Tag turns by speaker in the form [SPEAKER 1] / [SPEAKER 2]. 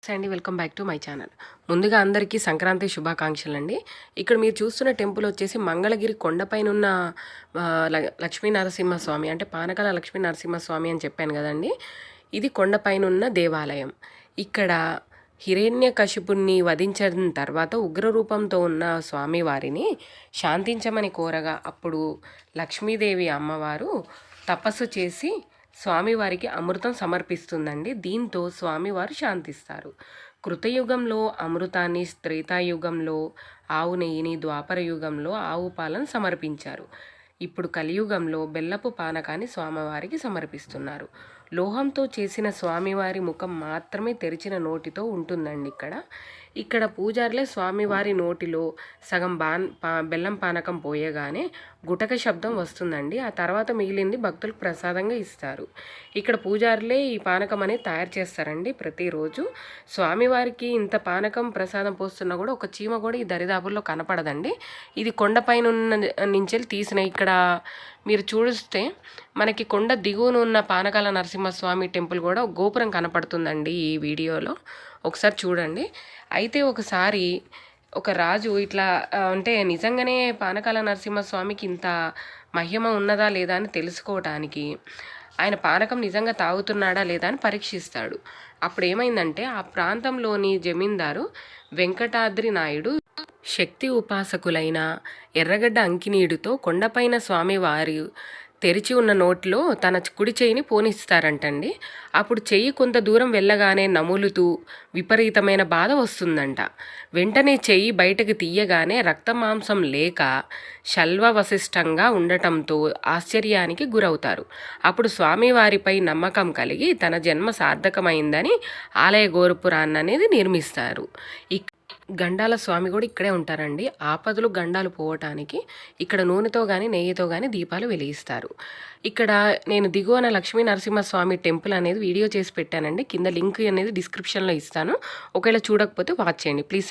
[SPEAKER 1] అండి welcome back to my channel. ముందుగా అందరికీ సంక్రాంతి శుభాకాంక్షలు అండి. ఇక్కడ మీరు చూస్తున్న టెంపుల్ వచ్చేసి మంగళగిరి కొండపైన ఉన్న లక్ష్మీ నరసింహస్వామి, అంటే పానకాల లక్ష్మీ నరసింహస్వామి అని చెప్పాను కదండి. ఇది కొండపైన ఉన్న దేవాలయం. ఇక్కడ హిరణ్యకశిపుణ్ణి వధించిన తర్వాత ఉగ్రరూపంతో ఉన్న స్వామివారిని శాంతించమని కోరగా అప్పుడు లక్ష్మీదేవి అమ్మవారు తపస్సు చేసి స్వామివారికి అమృతం సమర్పిస్తుందండి. దీంతో స్వామివారు శాంతిస్తారు. కృతయుగంలో అమృతాన్ని, త్రేతాయుగంలో ఆవు నెయ్యిని, ద్వాపర యుగంలో ఆవు పాలను సమర్పించారు. ఇప్పుడు కలియుగంలో బెల్లపు పానకాన్ని స్వామివారికి సమర్పిస్తున్నారు. లోహంతో చేసిన స్వామివారి ముఖం మాత్రమే తెరిచిన నోటితో ఉంటుందండి. ఇక్కడ పూజారులే స్వామివారి నోటిలో సగం బెల్లం పానకం పోయగానే గుటక శబ్దం వస్తుందండి. ఆ తర్వాత మిగిలింది భక్తులకు ప్రసాదంగా ఇస్తారు. ఇక్కడ పూజారులే ఈ పానకం అనేది తయారు చేస్తారండి ప్రతిరోజు. స్వామివారికి ఇంత పానకం ప్రసాదం పోస్తున్నా కూడా ఒక చీమ కూడా ఈ దరిదాపుల్లో కనపడదండి. ఇది కొండపైన నుంచి తీసిన. ఇక్కడ మీరు చూస్తే మనకి కొండ దిగువన ఉన్న పానకాల నరసింహస్వామి టెంపుల్ కూడా గోపురం కనపడుతుందండి ఈ వీడియోలో. ఒకసారి చూడండి. అయితే ఒకసారి ఒక రాజు ఇట్లా అంటే నిజంగానే పానకాల నరసింహస్వామికి ఇంత మహిమ ఉన్నదా లేదా అని తెలుసుకోవటానికి ఆయన పానకం నిజంగా తాగుతున్నాడా లేదా అని పరీక్షిస్తాడు. అప్పుడు ఏమైందంటే ఆ ప్రాంతంలోని జమీందారు వెంకటాద్రి నాయుడు శక్తి ఉపాసకులైన ఎర్రగడ్డ అంకినీడుతో కొండపైన స్వామివారి తెరిచి ఉన్న నోట్లో తన కుడి చేయిని పోనిస్తారంటండి. అప్పుడు చెయ్యి కొంత దూరం వెళ్ళగానే నములుతూ విపరీతమైన బాధ వస్తుందంట. వెంటనే చెయ్యి బయటకు తీయగానే రక్తమాంసం లేక శల్వవశిష్టంగా ఉండటంతో ఆశ్చర్యానికి గురవుతారు. అప్పుడు స్వామివారిపై నమ్మకం కలిగి తన జన్మ సార్థకమైందని ఆలయ గోపురాన్ని అనేది నిర్మిస్తారు. గండాల స్వామి కూడా ఇక్కడే ఉంటారండి. ఆపదలు గండాలు పోవటానికి ఇక్కడ నూనెతో కానీ నెయ్యితో కానీ దీపాలు వెలిగిస్తారు. ఇక్కడ నేను దిగువన లక్ష్మీ నరసింహస్వామి టెంపుల్ అనేది వీడియో చేసి పెట్టానండి. కింద లింక్ అనేది డిస్క్రిప్షన్లో ఇస్తాను. ఒకవేళ చూడకపోతే వాచ్ చేయండి ప్లీజ్.